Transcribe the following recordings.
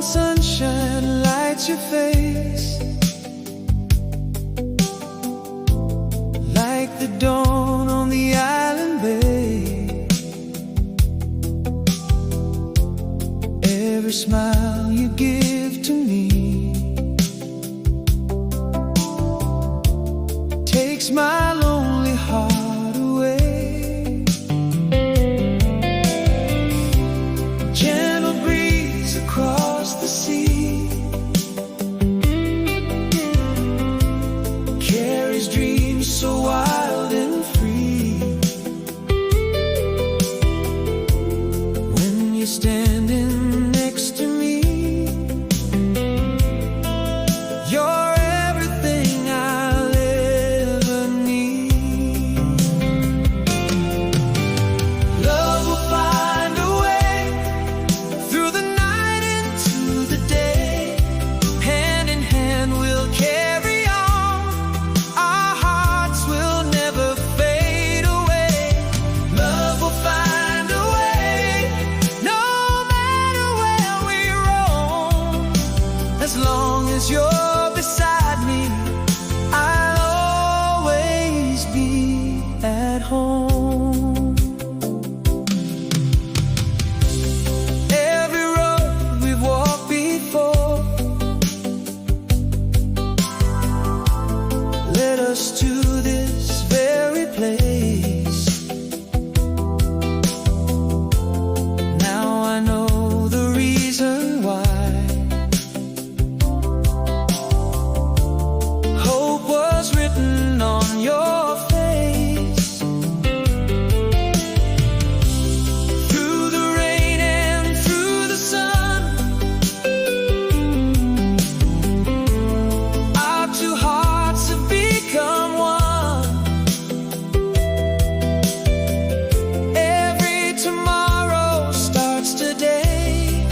sunshine lights your face, like the dawn on the island bay. Every smile you give to me takes my lonely heart away. Gentle breeze across the sea carries dreams so wild and free. When you're standing next to me, you're everything I'll ever need. Love will find a way through the night into the day. Hand in hand we'll carry on. Our hearts will never fade away. Love will find a way, no matter where we roam. As long as you're beside me, I'll always be at home. Every road we've walked before led us to this very place. Now I know the reason why. Hope was written on your face. Through the rain and through the sun, our two hearts have become one. Every tomorrow starts today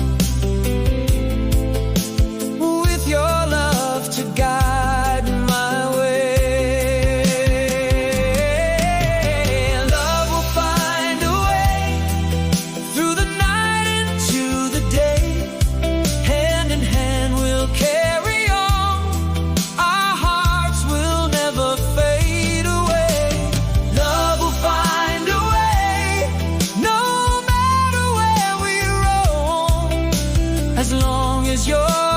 with your love to guide my way. Love will find a way through the night into the day. Hand in hand we'll carry on. Our hearts will never fade away. Love will find a way, no matter where we roam. As long as you're